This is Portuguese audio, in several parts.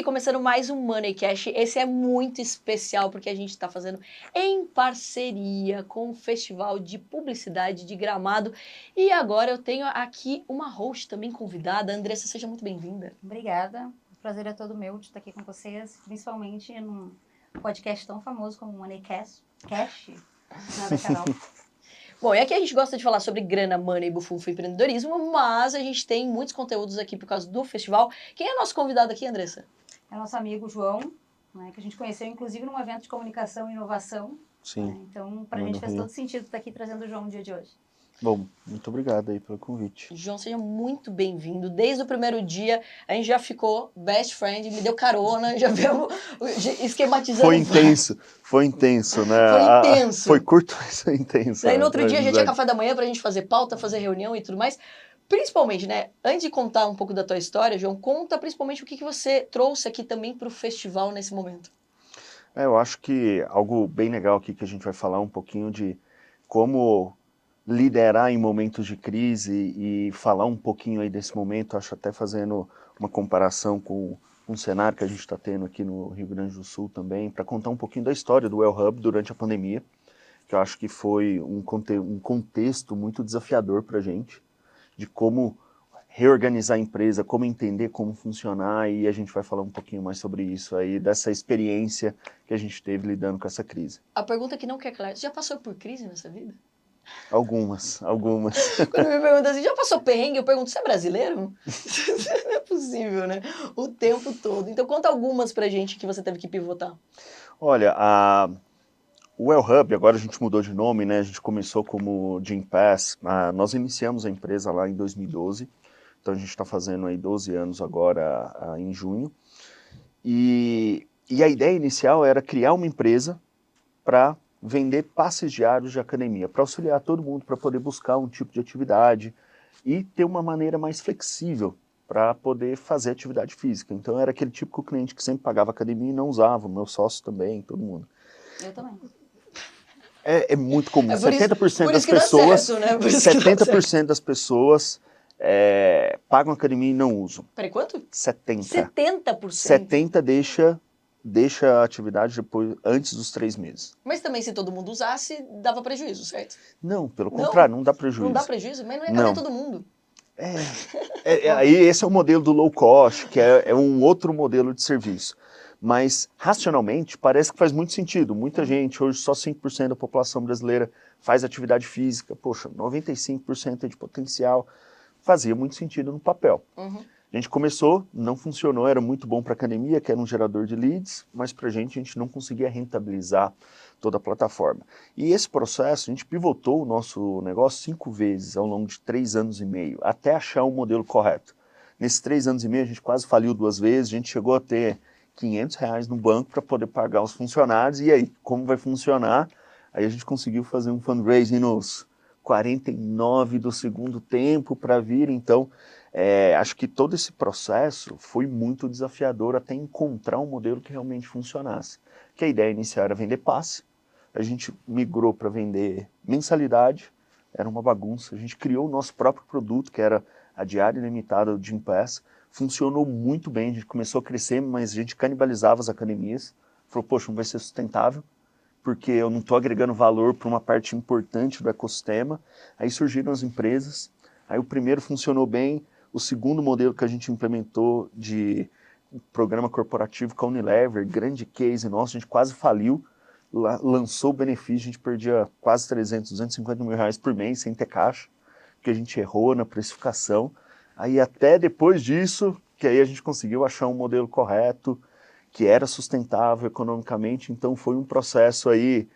começando mais um Money Cash. Esse é muito especial porque a gente está fazendo em parceria com o Festival de Publicidade de Gramado. E agora eu tenho aqui uma host também convidada. Andressa, seja muito bem-vinda. Obrigada. O prazer é todo meu de estar aqui com vocês, principalmente num podcast tão famoso como o Money Cash, né, da Carol. Bom, e aqui a gente gosta de falar sobre grana, money, bufunfa e empreendedorismo, mas a gente tem muitos conteúdos aqui por causa do festival. Quem é nosso convidado aqui, Andressa? É nosso amigo João, né, que a gente conheceu inclusive num evento de comunicação e inovação. Sim. Né, então, para a gente fez todo sentido estar aqui trazendo o João no dia de hoje. Bom, muito obrigado aí pelo convite. João, seja muito bem-vindo. Desde o primeiro dia, a gente já ficou best friend, me deu carona, já viemos esquematizando. Foi intenso, né? Foi intenso. Foi curto, mas foi intenso. Daí no outro dia já tinha café da manhã pra gente fazer pauta, fazer reunião e tudo mais. Principalmente, né? Antes de contar um pouco da tua história, João, conta principalmente o que você trouxe aqui também pro festival nesse momento. Eu acho que algo bem legal aqui que a gente vai falar um pouquinho de como liderar em momentos de crise e falar um pouquinho aí desse momento, acho até fazendo uma comparação com um cenário que a gente está tendo aqui no Rio Grande do Sul também, para contar um pouquinho da história do Well Hub durante a pandemia, que eu acho que foi um contexto muito desafiador para a gente, de como reorganizar a empresa, como entender como funcionar, e a gente vai falar um pouquinho mais sobre isso aí, dessa experiência que a gente teve lidando com essa crise. A pergunta que não quer calar, você já passou por crise nessa vida? Algumas. Quando me perguntam assim, já passou perrengue? Eu pergunto, você é brasileiro? Não é possível, né? O tempo todo. Então conta algumas pra gente que você teve que pivotar. Olha, o Well Hub, agora a gente mudou de nome, né? A gente começou como Gympass. Nós iniciamos a empresa lá em 2012, então a gente está fazendo aí 12 anos agora em junho. E a ideia inicial era criar uma empresa para vender passes diários de academia, para auxiliar todo mundo, para poder buscar um tipo de atividade e ter uma maneira mais flexível para poder fazer atividade física. Então era aquele típico cliente que sempre pagava academia e não usava, o meu sócio também, todo mundo. Eu também. É muito comum, por 70% das isso que dá pessoas, certo, né? 70% das pessoas pagam academia e não usam. Peraí, quanto? 70%. 70%? Deixa a atividade depois, antes dos 3 meses. Mas também se todo mundo usasse, dava prejuízo, certo? Não, pelo contrário, não dá prejuízo. Não dá prejuízo? Mas não ia caber todo mundo. Aí esse é o modelo do low cost, que é um outro modelo de serviço. Mas, racionalmente, parece que faz muito sentido. Muita gente, hoje só 5% da população brasileira faz atividade física. Poxa, 95% é de potencial. Fazia muito sentido no papel. A gente começou, não funcionou, era muito bom para a academia, que era um gerador de leads, mas para a gente não conseguia rentabilizar toda a plataforma. E esse processo, a gente pivotou o nosso negócio 5 vezes ao longo de 3 anos e meio, até achar o modelo correto. Nesses 3 anos e meio, a gente quase faliu 2 vezes, a gente chegou a ter R$500 no banco para poder pagar os funcionários, e aí, como vai funcionar? Aí a gente conseguiu fazer um fundraising nos 49 do segundo tempo para vir, então acho que todo esse processo foi muito desafiador até encontrar um modelo que realmente funcionasse. Que a ideia inicial era vender passe, a gente migrou para vender mensalidade, era uma bagunça, a gente criou o nosso próprio produto, que era a diária ilimitada do Gympass, funcionou muito bem, a gente começou a crescer, mas a gente canibalizava as academias, falou, poxa, não vai ser sustentável, porque eu não estou agregando valor para uma parte importante do ecossistema. Aí surgiram as empresas, aí o primeiro funcionou bem, o segundo modelo que a gente implementou de programa corporativo com a Unilever, grande case nosso, a gente quase faliu, lançou o benefício, a gente perdia quase 300, 250 mil reais por mês sem ter caixa, porque a gente errou na precificação. Aí até depois disso, que aí a gente conseguiu achar um modelo correto, que era sustentável economicamente, então foi um processo aí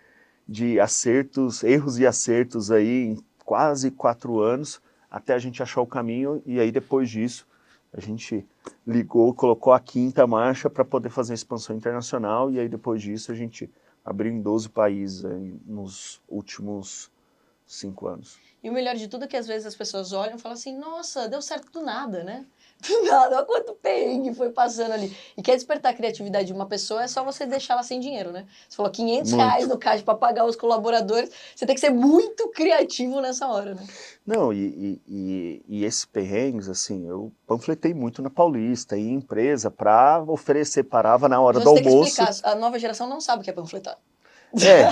de acertos, erros e acertos aí em quase 4 anos, até a gente achar o caminho, e aí depois disso a gente ligou, colocou a 5ª marcha para poder fazer a expansão internacional, e aí depois disso a gente abriu em 12 países aí, nos últimos 5 anos. E o melhor de tudo é que às vezes as pessoas olham e falam assim, nossa, deu certo do nada, né? Do nada, olha quanto perrengue foi passando ali. E quer despertar a criatividade de uma pessoa, é só você deixar ela sem dinheiro, né? Você falou R$ 500 Muito. no caixa para pagar os colaboradores, você tem que ser muito criativo nessa hora, né? Não, e esses perrengues, assim, eu panfletei muito na Paulista, em empresa, para oferecer, parava na hora Então do você tem que almoço. explicar, a nova geração não sabe o que é panfletar. É,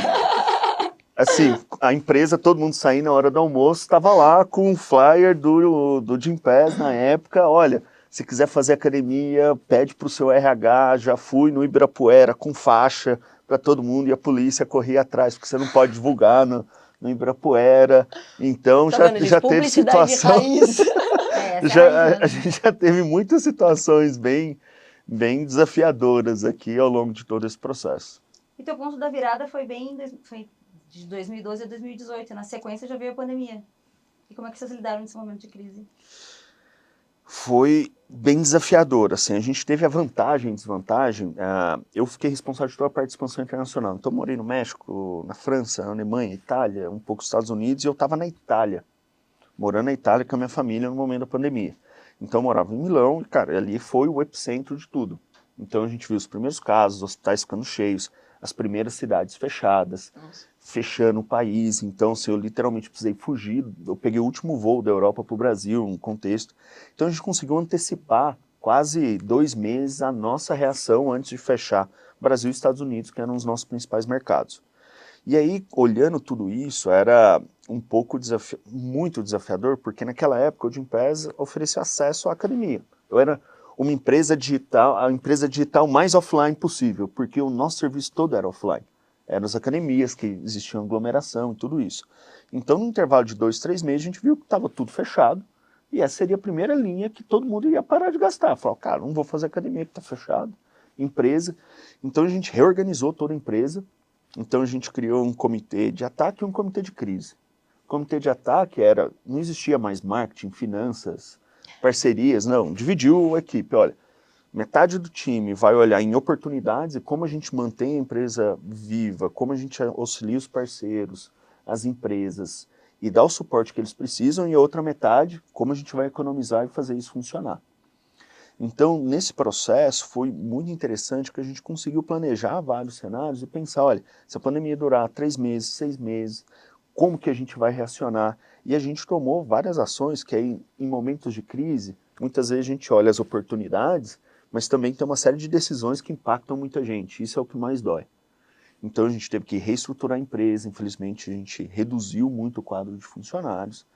assim, a empresa, todo mundo saindo na hora do almoço, estava lá com um flyer do Gympass na época, olha, se quiser fazer academia, pede para o seu RH, já fui no Ibirapuera com faixa para todo mundo e a polícia corria atrás, porque você não pode divulgar no Ibirapuera, então Tá já, vendo, gente? já teve Publicidade situação, raiz. Essa é a raiz a mesmo. gente já teve muitas situações bem desafiadoras aqui ao longo de todo esse processo. E teu ponto da virada foi foi de 2012 a 2018. Na sequência já veio a pandemia. E como é que vocês lidaram nesse momento de crise? Foi bem desafiador, assim, a gente teve a vantagem e desvantagem, eu fiquei responsável de toda a parte de expansão internacional, então eu morei no México, na França, na Alemanha, Itália, um pouco nos Estados Unidos, e eu estava na Itália, morando na Itália com a minha família no momento da pandemia. Então eu morava em Milão e, cara, ali foi o epicentro de tudo. Então a gente viu os primeiros casos, os hospitais ficando cheios, as primeiras cidades fechadas, fechando o país. Então, assim, eu literalmente precisei fugir. Eu peguei o último voo da Europa para o Brasil, um contexto. Então a gente conseguiu antecipar quase 2 meses a nossa reação antes de fechar Brasil e Estados Unidos, que eram os nossos principais mercados. E aí, olhando tudo isso, era um pouco muito desafiador, porque naquela época o Gympass oferecia acesso à academia. Eu era uma empresa digital, a empresa digital mais offline possível, porque o nosso serviço todo era offline. Eram as academias que existiam aglomeração e tudo isso. Então, no intervalo de 2, 3 meses, a gente viu que estava tudo fechado, e essa seria a primeira linha que todo mundo ia parar de gastar. Falou, cara, não vou fazer academia que está fechado, empresa. Então a gente reorganizou toda a empresa. Então a gente criou um comitê de ataque e um comitê de crise. O comitê de ataque não existia mais marketing, finanças, parcerias, não, dividiu a equipe, olha, metade do time vai olhar em oportunidades e como a gente mantém a empresa viva, como a gente auxilia os parceiros, as empresas e dá o suporte que eles precisam, e a outra metade, como a gente vai economizar e fazer isso funcionar. Então, nesse processo, foi muito interessante que a gente conseguiu planejar vários cenários e pensar, olha, se a pandemia durar 3 meses, 6 meses, como que a gente vai reacionar? E a gente tomou várias ações que aí, em momentos de crise, muitas vezes a gente olha as oportunidades, mas também tem uma série de decisões que impactam muita gente. Isso é o que mais dói. Então, a gente teve que reestruturar a empresa, infelizmente a gente reduziu muito o quadro de funcionários,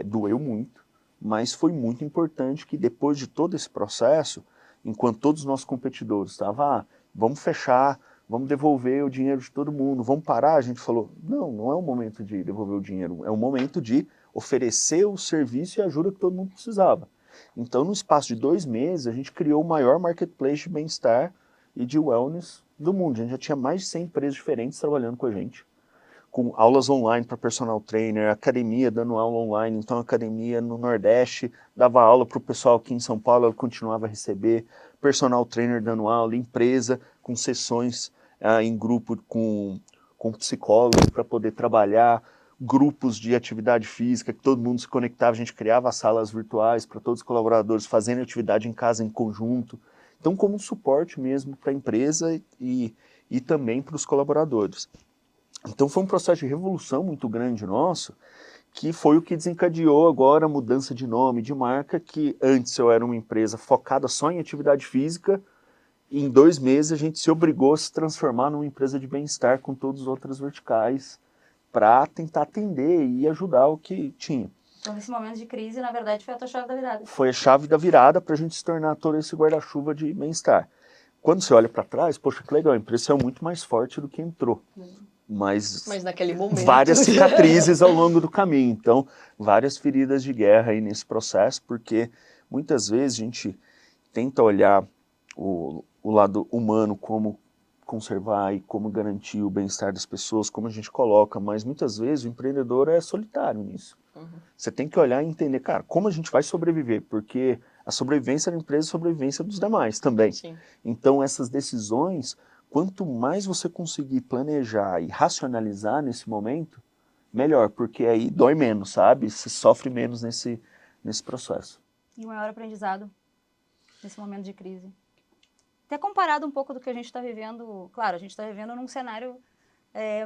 doeu muito. Mas foi muito importante que depois de todo esse processo, enquanto todos os nossos competidores estavam, vamos fechar, vamos devolver o dinheiro de todo mundo, vamos parar, a gente falou, não é o momento de devolver o dinheiro, é o momento de oferecer o serviço e a ajuda que todo mundo precisava. Então, no espaço de 2 meses, a gente criou o maior marketplace de bem-estar e de wellness do mundo. A gente já tinha mais de 100 empresas diferentes trabalhando com a gente, com aulas online para personal trainer, academia dando aula online, então a academia no Nordeste dava aula para o pessoal aqui em São Paulo, ela continuava a receber, personal trainer dando aula, empresa com sessões em grupo com psicólogos para poder trabalhar, grupos de atividade física, que todo mundo se conectava, a gente criava salas virtuais para todos os colaboradores fazendo atividade em casa em conjunto, então como um suporte mesmo para a empresa e também para os colaboradores. Então foi um processo de revolução muito grande nosso, que foi o que desencadeou agora a mudança de nome, de marca, que antes eu era uma empresa focada só em atividade física, e em 2 meses a gente se obrigou a se transformar numa empresa de bem-estar com todas as outras verticais, para tentar atender e ajudar o que tinha. Então, nesse momento de crise, na verdade, foi a tua chave da virada. Foi a chave da virada para a gente se tornar todo esse guarda-chuva de bem-estar. Quando você olha para trás, poxa, que legal, a empresa saiu muito mais forte do que entrou. Mas naquele momento... várias cicatrizes ao longo do caminho, então várias feridas de guerra aí nesse processo, porque muitas vezes a gente tenta olhar o lado humano, como conservar e como garantir o bem-estar das pessoas, como a gente coloca, mas muitas vezes o empreendedor é solitário nisso. Você tem que olhar e entender, cara, como a gente vai sobreviver, porque a sobrevivência da empresa é a sobrevivência dos demais também. Sim. Então essas decisões, quanto mais você conseguir planejar e racionalizar nesse momento, melhor, porque aí dói menos, sabe? Você sofre menos nesse processo. E o maior aprendizado nesse momento de crise. Até comparado um pouco do que a gente está vivendo, claro, a gente está vivendo num cenário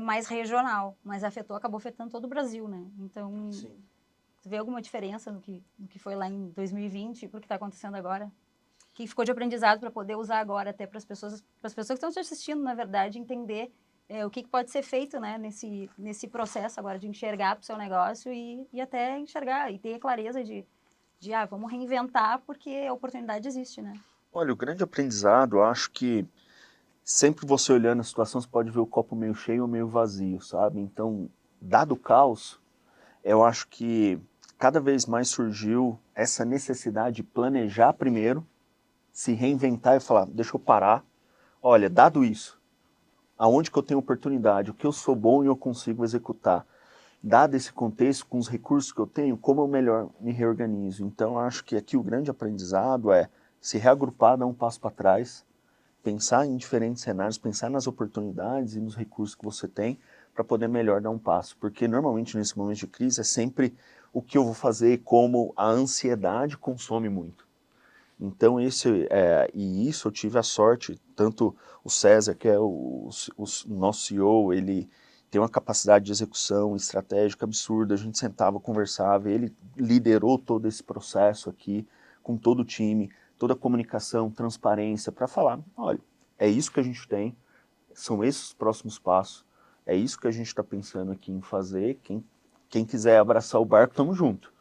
mais regional, mas acabou afetando todo o Brasil, né? Então, Sim. você vê alguma diferença no que foi lá em 2020 e para o que está acontecendo agora? Que ficou de aprendizado para poder usar agora até para as pessoas que estão te assistindo, na verdade, entender o que pode ser feito, né, nesse processo agora de enxergar para o seu negócio e até enxergar e ter clareza de vamos reinventar porque a oportunidade existe, né? Olha, o grande aprendizado, eu acho que sempre você olhando a situação, você pode ver o copo meio cheio ou meio vazio, sabe? Então, dado o caos, eu acho que cada vez mais surgiu essa necessidade de planejar primeiro, se reinventar e falar, deixa eu parar, olha, dado isso, aonde que eu tenho oportunidade, o que eu sou bom e eu consigo executar. Dado esse contexto, com os recursos que eu tenho, como eu melhor me reorganizo. Então, acho que aqui o grande aprendizado é se reagrupar, dar um passo para trás, pensar em diferentes cenários, pensar nas oportunidades e nos recursos que você tem para poder melhor dar um passo. Porque normalmente nesse momento de crise é sempre o que eu vou fazer, como a ansiedade consome muito. Então isso eu tive a sorte, tanto o César, que é o nosso CEO, ele tem uma capacidade de execução estratégica absurda, a gente sentava, conversava, ele liderou todo esse processo aqui, com todo o time, toda a comunicação, transparência, para falar, olha, é isso que a gente tem, são esses os próximos passos, é isso que a gente está pensando aqui em fazer, quem quiser abraçar o barco, estamos juntos.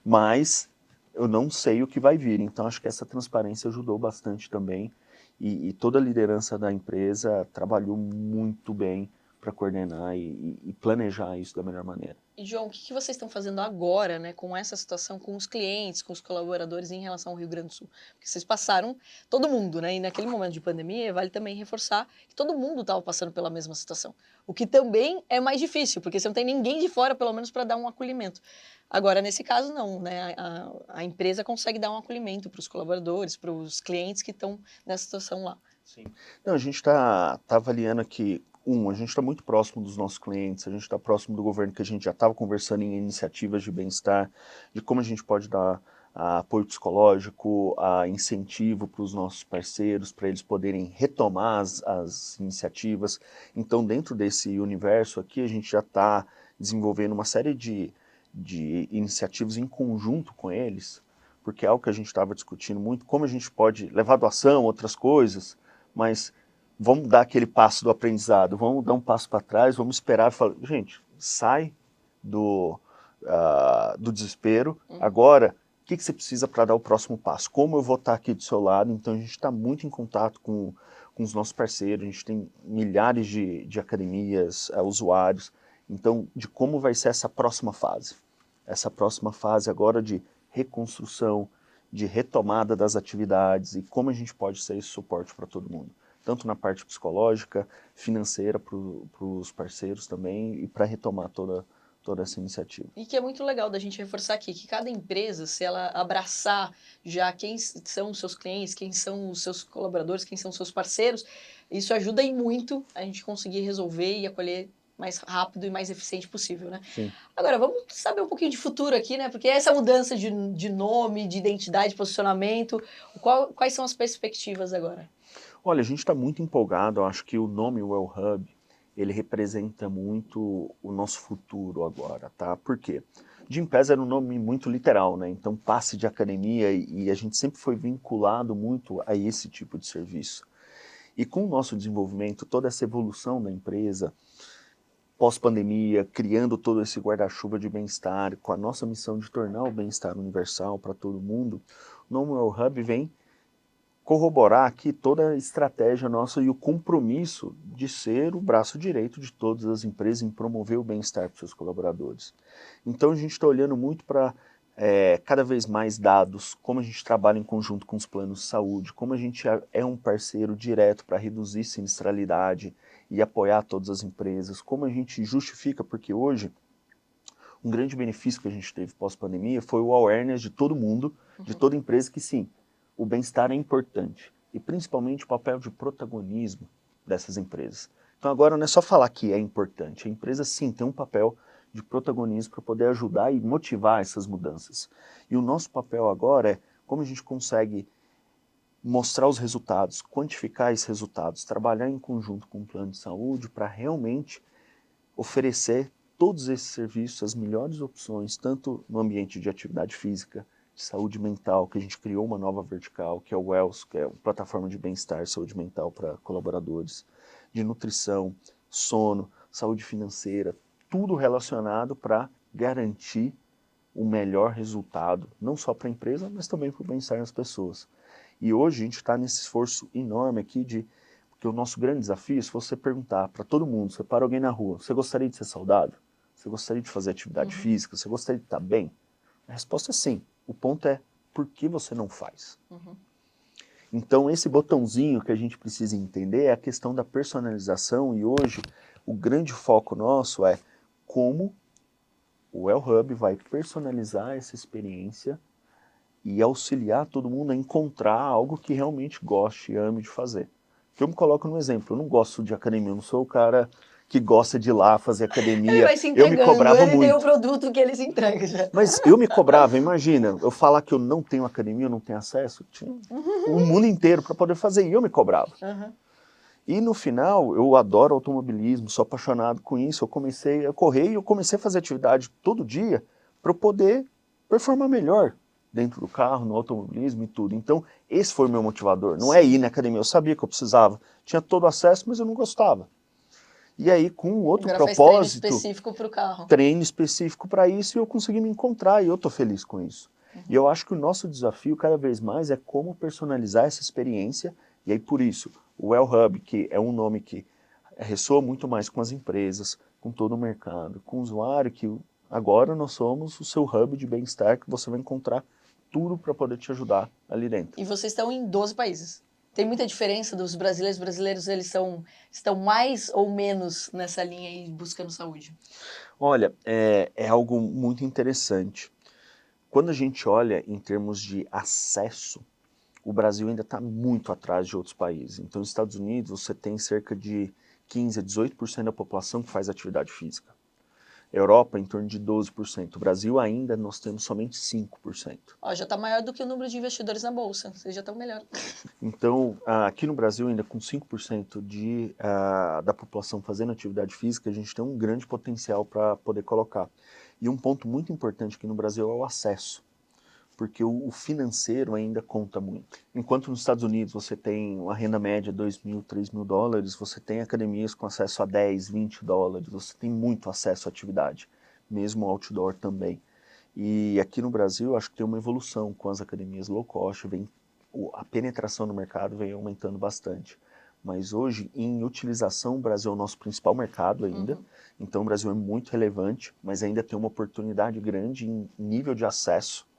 Mas eu não sei o que vai vir, então acho que essa transparência ajudou bastante também, e toda a liderança da empresa trabalhou muito bem para coordenar e planejar isso da melhor maneira. E, João, o que vocês estão fazendo agora, né, com essa situação, com os clientes, com os colaboradores em relação ao Rio Grande do Sul? Porque vocês passaram, todo mundo, né, e naquele momento de pandemia, vale também reforçar que todo mundo estava passando pela mesma situação. O que também é mais difícil, porque você não tem ninguém de fora, pelo menos, para dar um acolhimento. Agora, nesse caso, não, né, a empresa consegue dar um acolhimento para os colaboradores, para os clientes que estão nessa situação lá. Sim. Não, a gente está avaliando aqui, a gente está muito próximo dos nossos clientes, a gente está próximo do governo, que a gente já estava conversando em iniciativas de bem-estar, de como a gente pode dar apoio psicológico, incentivo para os nossos parceiros, para eles poderem retomar as iniciativas. Então, dentro desse universo aqui, a gente já está desenvolvendo uma série de iniciativas em conjunto com eles, porque é algo que a gente estava discutindo muito, como a gente pode levar doação, outras coisas, mas vamos dar aquele passo do aprendizado, vamos dar um passo para trás, vamos esperar e falar, gente, sai do desespero, agora, o que você precisa para dar o próximo passo? Como eu vou estar aqui do seu lado? Então a gente está muito em contato com os nossos parceiros, a gente tem milhares de academias, usuários, então de como vai ser essa próxima fase agora de reconstrução, de retomada das atividades e como a gente pode ser esse suporte para todo mundo, tanto na parte psicológica, financeira para os parceiros também e para retomar toda essa iniciativa. E que é muito legal da gente reforçar aqui, que cada empresa, se ela abraçar já quem são os seus clientes, quem são os seus colaboradores, quem são os seus parceiros, isso ajuda e muito a gente conseguir resolver e acolher mais rápido e mais eficiente possível, né? Sim. Agora, vamos saber um pouquinho de futuro aqui, né? Porque essa mudança de nome, de identidade, de posicionamento, quais são as perspectivas agora? Olha, a gente está muito empolgado, eu acho que o nome Well Hub, ele representa muito o nosso futuro agora, tá? Por quê? Gympass era um nome muito literal, né? Então, passe de academia e a gente sempre foi vinculado muito a esse tipo de serviço. E com o nosso desenvolvimento, toda essa evolução da empresa, pós-pandemia, criando todo esse guarda-chuva de bem-estar, com a nossa missão de tornar o bem-estar universal para todo mundo, o nome Well Hub vem corroborar aqui toda a estratégia nossa e o compromisso de ser o braço direito de todas as empresas em promover o bem-estar para os seus colaboradores. Então a gente está olhando muito para cada vez mais dados, como a gente trabalha em conjunto com os planos de saúde, como a gente é um parceiro direto para reduzir sinistralidade e apoiar todas as empresas, como a gente justifica, porque hoje um grande benefício que a gente teve pós-pandemia foi o awareness de todo mundo, de toda empresa, que sim, o bem-estar é importante, e principalmente o papel de protagonismo dessas empresas. Então agora não é só falar que é importante, a empresa sim tem um papel de protagonismo para poder ajudar e motivar essas mudanças. E o nosso papel agora é como a gente consegue mostrar os resultados, quantificar esses resultados, trabalhar em conjunto com o plano de saúde para realmente oferecer todos esses serviços, as melhores opções, tanto no ambiente de atividade física, de saúde mental, que a gente criou uma nova vertical, que é o Wells, que é uma plataforma de bem-estar, saúde mental para colaboradores, de nutrição, sono, saúde financeira, tudo relacionado para garantir o melhor resultado, não só para a empresa, mas também para o bem-estar das pessoas. E hoje a gente está nesse esforço enorme aqui porque o nosso grande desafio, se você perguntar para todo mundo, você para alguém na rua, você gostaria de ser saudável? Você gostaria de fazer atividade física? Você gostaria de estar bem? A resposta é sim. O ponto é, por que você não faz? Então, esse botãozinho que a gente precisa entender é a questão da personalização, e hoje o grande foco nosso é como o Well Hub vai personalizar essa experiência e auxiliar todo mundo a encontrar algo que realmente goste e ame de fazer. Eu me coloco no exemplo, eu não gosto de academia, eu não sou o cara que gosta de ir lá fazer academia. Ele vai se Eu entregando, me cobrava ele tem o muito. produto que ele se entrega já. Mas eu me cobrava, imagina, eu falar que eu não tenho academia, eu não tenho acesso, tinha o mundo inteiro para poder fazer, e eu me cobrava. E no final, eu adoro automobilismo, sou apaixonado com isso, eu comecei a correr e eu comecei a fazer atividade todo dia para eu poder performar melhor dentro do carro, no automobilismo e tudo. Então, esse foi o meu motivador, não é ir na academia, eu sabia que eu precisava, tinha todo acesso, mas eu não gostava. E aí, com outro Agora faz propósito, treino específico para o carro. treino específico para isso, e eu consegui me encontrar, e eu estou feliz com isso. E eu acho que o nosso desafio, cada vez mais, é como personalizar essa experiência, e aí por isso, o Well Hub, que é um nome que ressoa muito mais com as empresas, com todo o mercado, com o usuário, que agora nós somos o seu hub de bem-estar, que você vai encontrar tudo para poder te ajudar ali dentro. E vocês estão em 12 países. Tem muita diferença dos brasileiros? Os brasileiros, eles estão mais ou menos nessa linha aí, buscando saúde? Olha, é algo muito interessante. Quando a gente olha em termos de acesso, o Brasil ainda está muito atrás de outros países. Então, nos Estados Unidos, você tem cerca de 15% a 18% da população que faz atividade física. Europa, em torno de 12%. O Brasil ainda, nós temos somente 5%. Ó, já está maior do que o número de investidores na Bolsa. Vocês já estão melhor. Então, aqui no Brasil, ainda com 5% da população fazendo atividade física, a gente tem um grande potencial para poder colocar. E um ponto muito importante aqui no Brasil é o acesso, porque o financeiro ainda conta muito. Enquanto nos Estados Unidos você tem uma renda média de $2.000, $3.000, você tem academias com acesso a $10, $20, você tem muito acesso à atividade, mesmo outdoor também. E aqui no Brasil, acho que tem uma evolução com as academias low cost, a penetração no mercado vem aumentando bastante. Mas hoje, em utilização, o Brasil é o nosso principal mercado ainda. Então o Brasil é muito relevante, mas ainda tem uma oportunidade grande em nível de acesso,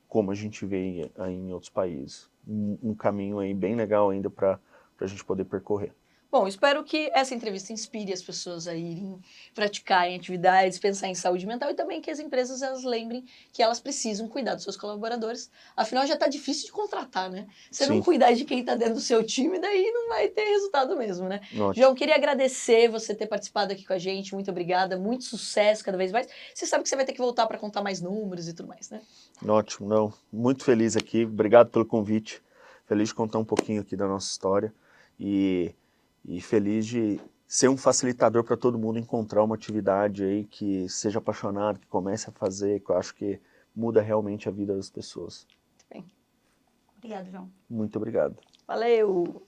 como a gente vê aí em outros países. Um caminho aí bem legal ainda para a gente poder percorrer. Bom, espero que essa entrevista inspire as pessoas a irem praticarem atividades, pensar em saúde mental, e também que as empresas elas lembrem que elas precisam cuidar dos seus colaboradores. Afinal, já está difícil de contratar, né? Você não Sim. cuidar de quem está dentro do seu time, daí não vai ter resultado mesmo, né? Ótimo. João, queria agradecer você ter participado aqui com a gente. Muito obrigada. Muito sucesso cada vez mais. Você sabe que você vai ter que voltar para contar mais números e tudo mais, né? Ótimo, não. Muito feliz aqui. Obrigado pelo convite. Feliz de contar um pouquinho aqui da nossa história. E feliz de ser um facilitador para todo mundo encontrar uma atividade aí que seja apaixonado, que comece a fazer, que eu acho que muda realmente a vida das pessoas. Muito bem. Obrigada, João. Muito obrigado. Valeu!